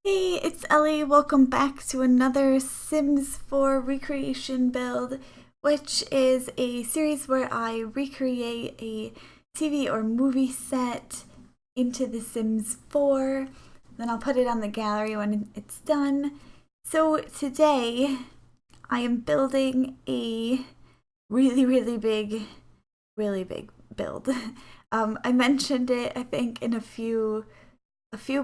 Hey, it's Ellie. Welcome back to another Sims 4 recreation build, which is a series where I recreate a TV or movie set into The Sims 4. Then I'll put it on the gallery when it's done. So today I am building a really big build. I mentioned it, I think, in a few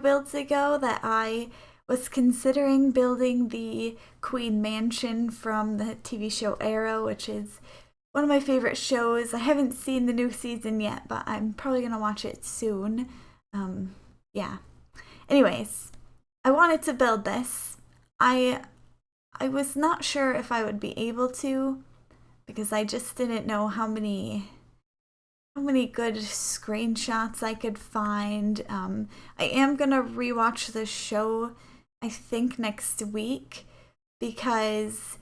builds ago that I was considering building the Queen Mansion from the TV show Arrow, which is one of my favorite shows. I haven't seen the new season yet, but I'm probably gonna watch it soon. Yeah. Anyways, I wanted to build this. I I was not sure if I would be able to because I just didn't know how many good screenshots I could find. I am gonna rewatch the show, I think, next week because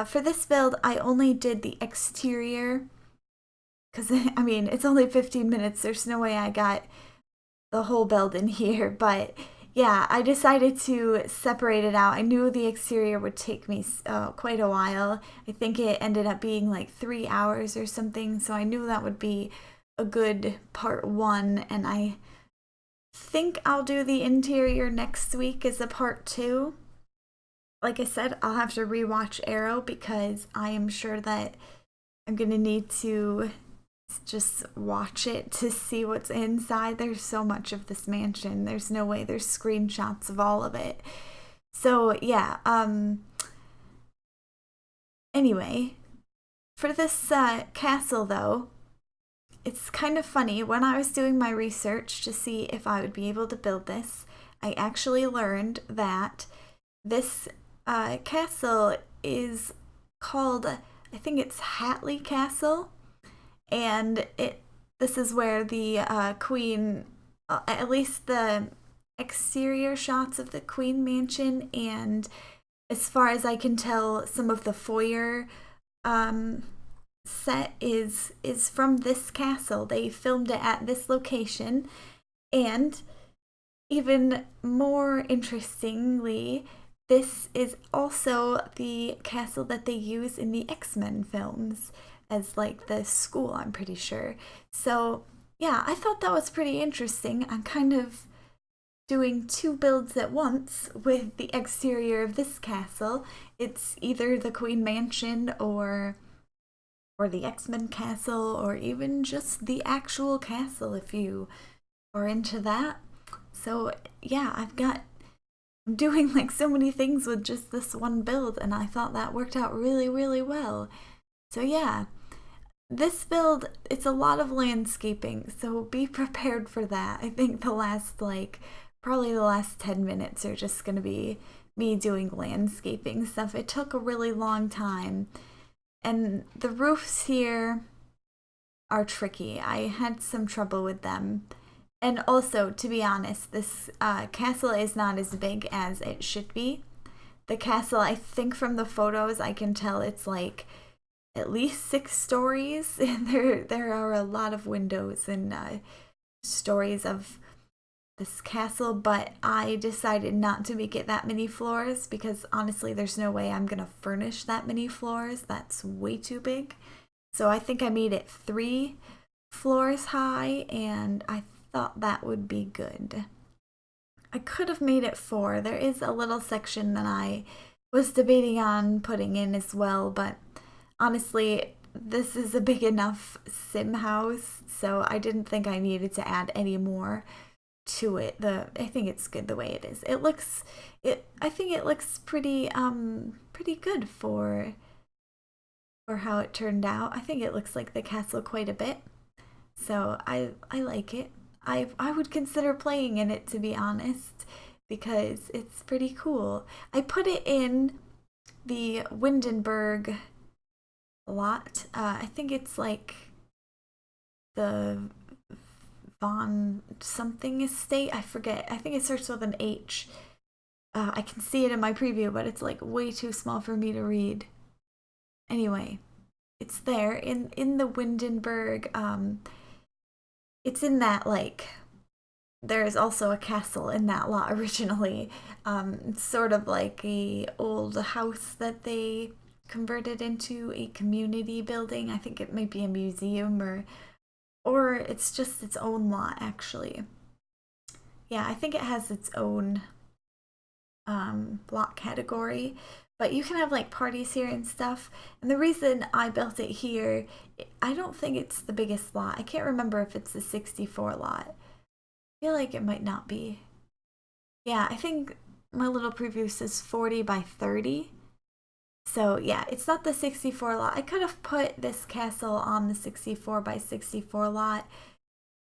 for this build I only did the exterior because I mean it's only 15 minutes. There's no way I got the whole build in here, but yeah, I decided to separate it out. I knew the exterior would take me quite a while. I think it ended up being like 3 hours or something, so I knew that would be a good part one, and I think I'll do the interior next week as a part two. Like I said, I'll have to rewatch Arrow because I am sure that I'm gonna need to just watch it to see what's inside. There's so much of this mansion. There's no way there's screenshots of all of it. So, yeah, anyway, for this castle though, it's kind of funny. When I was doing my research to see if I would be able to build this, I actually learned that this castle is called, I think it's Hatley Castle, and this is where the queen, at least the exterior shots of the queen mansion, and as far as I can tell, some of the foyer um, set is from this castle. They filmed it at this location, and even more interestingly, this is also the castle that they use in the X-Men films as like the school, I'm pretty sure. So, yeah, I thought that was pretty interesting. I'm kind of doing two builds at once with the exterior of this castle. It's either the Queen Mansion or the X-Men castle or even just the actual castle if you are into that. So, yeah, I'm doing like so many things with just this one build, and I thought that worked out really well. So, yeah, this build, it's a lot of landscaping, so be prepared for that. I think probably the last 10 minutes are just gonna be me doing landscaping stuff. It took a really long time, and the roofs here are tricky. I had some trouble with them. And also, to be honest, this castle is not as big as it should be. The castle, I think from the photos, I can tell it's like at least 6 stories. And there are a lot of windows and stories of this castle, but I decided not to make it that many floors because honestly, there's no way I'm gonna furnish that many floors. That's way too big. So I think I made it 3 floors high, and I thought that would be good. I could have made it 4. There is a little section that I was debating on putting in as well, but honestly, this is a big enough sim house, so I didn't think I needed to add any more to it. I think it's good the way it is. I think it looks pretty good for how it turned out. I think it looks like the castle quite a bit. So I like it. I would consider playing in it, to be honest, because it's pretty cool. I put it in the Windenburg lot. I think it's like the Von something estate. I forget. I think it starts with an H. I can see it in my preview, but it's like way too small for me to read. Anyway, it's there in the Windenburg. It's in that like there is also a castle in that lot originally. It's sort of like a old house that they converted into a community building. I think it might be a museum, or it's just its own lot actually. Yeah, I think it has its own block category, but you can have like parties here and stuff. And the reason I built it here, I don't think it's the biggest lot. I can't remember if it's the 64 lot. I feel like it might not be. Yeah, I think my little preview says 40 by 30. So yeah, it's not the 64 lot. I could have put this castle on the 64 by 64 lot,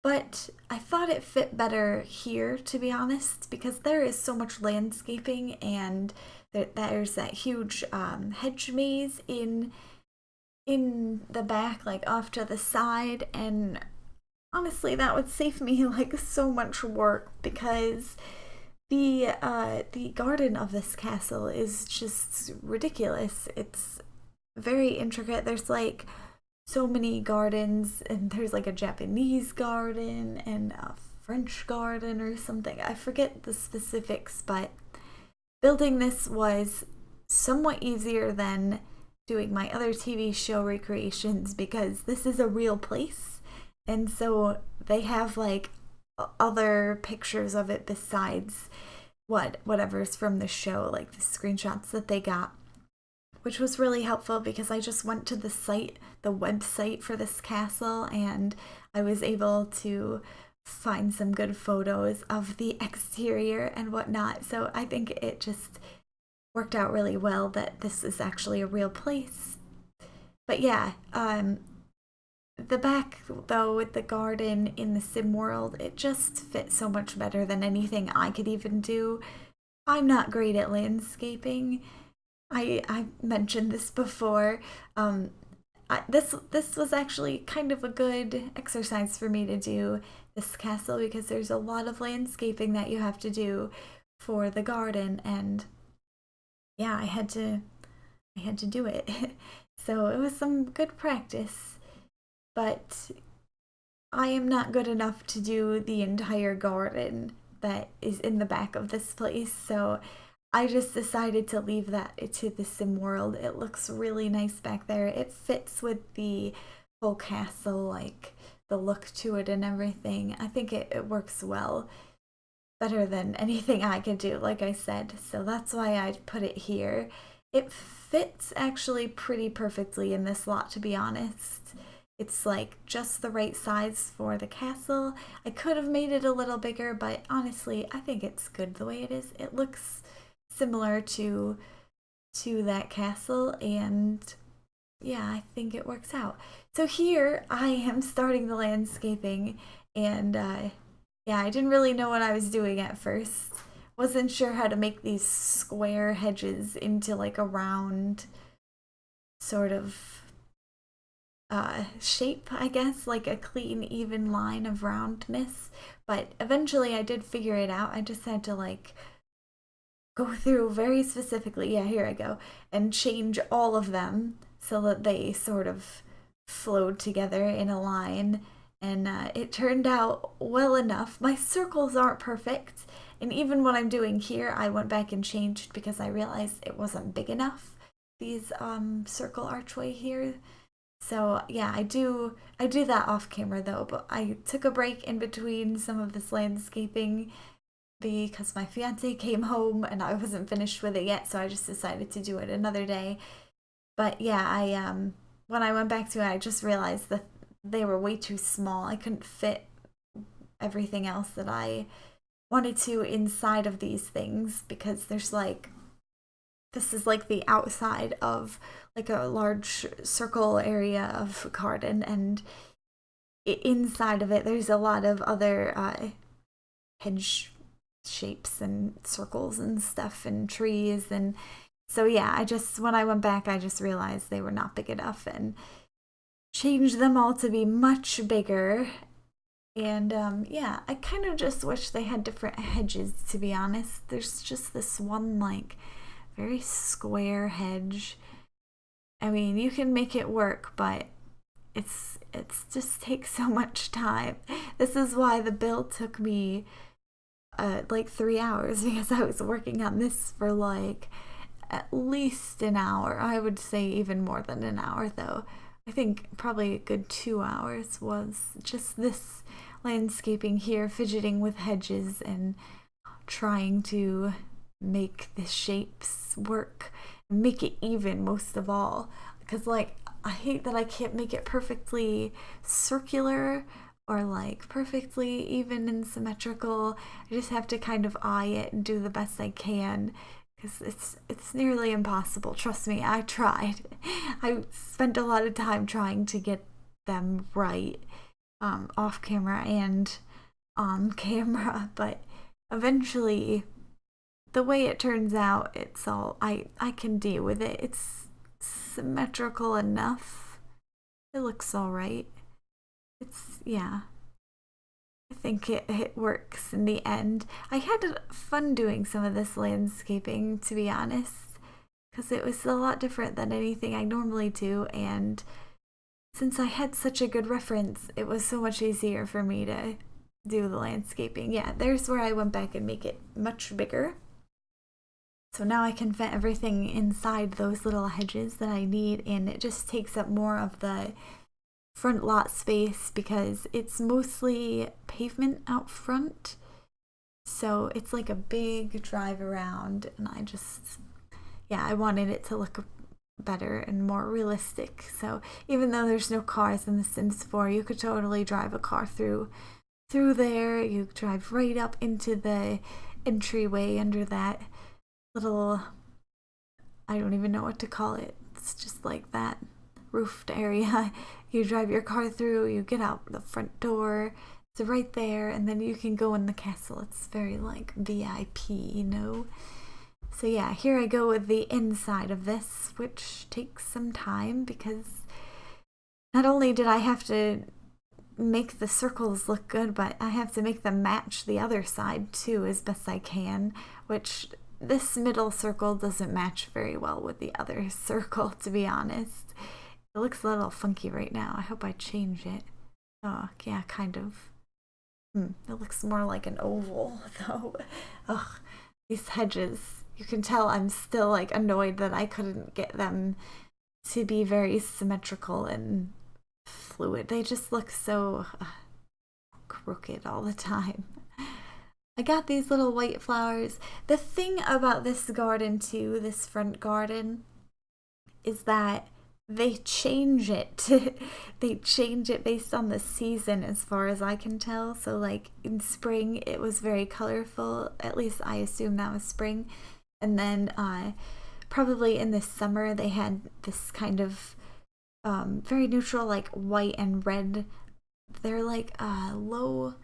but I thought it fit better here, to be honest, because there is so much landscaping and there's that huge hedge maze in the back, like off to the side, and honestly, that would save me like so much work because the garden of this castle is just ridiculous. It's very intricate. There's like so many gardens, and there's like a Japanese garden and a French garden or something. I forget the specifics, but building this was somewhat easier than doing my other TV show recreations because this is a real place. And so they have like other pictures of it besides whatever's from the show, like the screenshots that they got, which was really helpful because I just went to the website for this castle, and I was able to find some good photos of the exterior and whatnot. So I think it just worked out really well that this is actually a real place. But yeah, the back though with the garden in the sim world, it just fits so much better than anything I could even do. I'm not great at landscaping. I mentioned this before. This was actually kind of a good exercise for me to do this castle because there's a lot of landscaping that you have to do for the garden, and yeah, I had to do it. So it was some good practice, but I am not good enough to do the entire garden that is in the back of this place, so I just decided to leave that to the sim world. It looks really nice back there. It fits with the whole castle, like the look to it and everything. I think it works well, better than anything I could do, like I said. So that's why I put it here. It fits actually pretty perfectly in this lot, to be honest. It's like just the right size for the castle. I could have made it a little bigger, but honestly, I think it's good the way it is. It looks similar to that castle, and yeah, I think it works out. So here I am starting the landscaping, and yeah, I didn't really know what I was doing at first. Wasn't sure how to make these square hedges into like a round sort of shape, I guess, like a clean, even line of roundness. But eventually I did figure it out. I just had to like go through very specifically, yeah, here I go, and change all of them so that they sort of flowed together in a line. And it turned out well enough. My circles aren't perfect, and even what I'm doing here, I went back and changed because I realized it wasn't big enough, these circle archway here. So yeah, I do that off camera though, but I took a break in between some of this landscaping because my fiance came home and I wasn't finished with it yet, so I just decided to do it another day. But yeah, I when I went back to it, I just realized that they were way too small. I couldn't fit everything else that I wanted to inside of these things because there's like, this is like the outside of like a large circle area of garden, and inside of it there's a lot of other hedge shapes and circles and stuff and trees. And so yeah, when I went back, I just realized they were not big enough and changed them all to be much bigger. And yeah, I kind of just wish they had different hedges, to be honest. There's just this one like very square hedge. I mean, you can make it work, but it's just takes so much time. This is why the build took me like 3 hours, because I was working on this for like at least an hour. I would say even more than an hour though. I think probably a good 2 hours was just this landscaping here, fidgeting with hedges and trying to make the shapes work, make it even most of all, because like I hate that I can't make it perfectly circular or like perfectly even and symmetrical. I just have to kind of eye it and do the best I can, because it's nearly impossible. Trust me, I tried. I spent a lot of time trying to get them right, off camera and on camera, but eventually the way it turns out, it's all I can deal with it. It's symmetrical enough. It looks all right. It's, yeah, I think it works in the end. I had fun doing some of this landscaping, to be honest, because it was a lot different than anything I normally do, and since I had such a good reference, it was so much easier for me to do the landscaping. Yeah, there's where I went back and make it much bigger. So now I can fit everything inside those little hedges that I need, and it just takes up more of the front lot space because it's mostly pavement out front. So it's like a big drive around, and I wanted it to look better and more realistic. So even though there's no cars in The Sims 4, you could totally drive a car through there. You drive right up into the entryway under that little, I don't even know what to call it. It's just like that roofed area. You drive your car through, you get out the front door, it's right there, and then you can go in the castle. It's very like VIP, you know? So yeah, here I go with the inside of this, which takes some time because not only did I have to make the circles look good, but I have to make them match the other side too as best I can, which this middle circle doesn't match very well with the other circle, to be honest. It looks a little funky right now. I hope I change it. Oh, yeah, kind of. It looks more like an oval, though. Ugh, these hedges. You can tell I'm still, like, annoyed that I couldn't get them to be very symmetrical and fluid. They just look so crooked all the time. I got these little white flowers. The thing about this garden, too, this front garden, is that they change it. They change it based on the season, as far as I can tell. So like in spring it was very colorful, at least I assume that was spring, and then probably in the summer they had this kind of very neutral, like white and red. They're like a low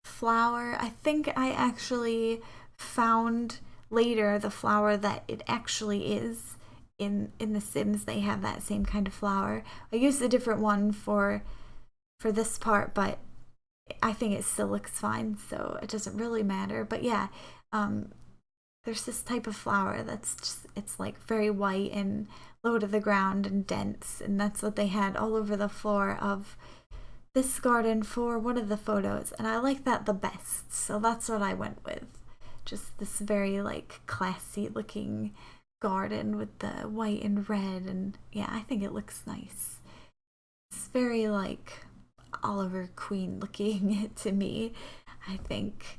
flower. I think I actually found later the flower that it actually is. In The Sims, they have that same kind of flower. I used a different one for this part, but I think it still looks fine, so it doesn't really matter. But yeah, there's this type of flower that's just, it's like very white and low to the ground and dense, and that's what they had all over the floor of this garden for one of the photos, and I like that the best, so that's what I went with. Just this very like classy looking garden with the white and red, and yeah, I think it looks nice. It's very like Oliver Queen looking to me, I think.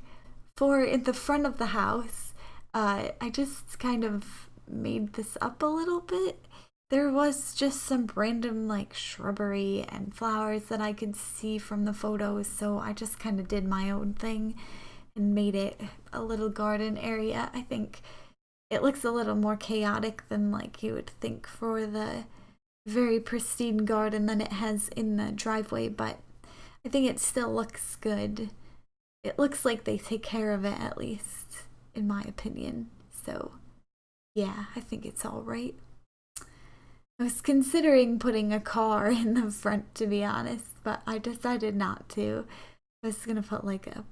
For in the front of the house, I just kind of made this up a little bit. There was just some random like shrubbery and flowers that I could see from the photos, so I just kind of did my own thing and made it a little garden area. I think it looks a little more chaotic than like you would think for the very pristine garden that it has in the driveway, but I think it still looks good. It looks like they take care of it, at least, in my opinion. So, yeah, I think it's all right. I was considering putting a car in the front, to be honest, but I decided not to. I was gonna put like a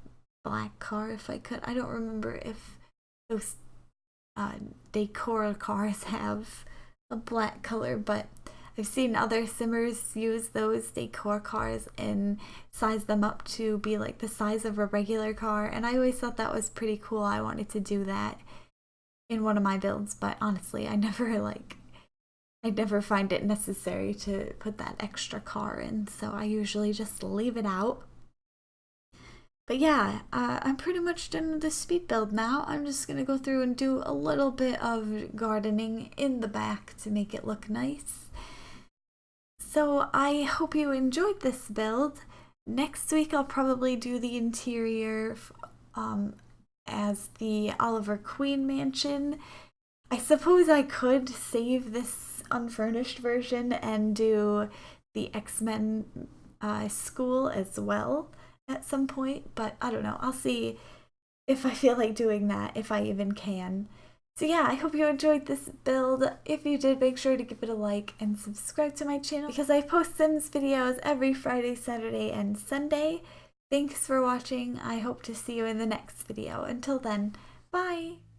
black car if I could. I don't remember if those decor cars have a black color, but I've seen other simmers use those decor cars and size them up to be like the size of a regular car, and I always thought that was pretty cool. I wanted to do that in one of my builds, but honestly, I never find it necessary to put that extra car in, so I usually just leave it out. But yeah, I'm pretty much done with this speed build now. I'm just gonna go through and do a little bit of gardening in the back to make it look nice. So I hope you enjoyed this build. Next week I'll probably do the interior as the Oliver Queen mansion. I suppose I could save this unfurnished version and do the X-Men school as well at some point, but I don't know. I'll see if I feel like doing that, if I even can. So yeah, I hope you enjoyed this build. If you did, make sure to give it a like and subscribe to my channel because I post Sims videos every Friday, Saturday, and Sunday. Thanks for watching. I hope to see you in the next video. Until then, bye!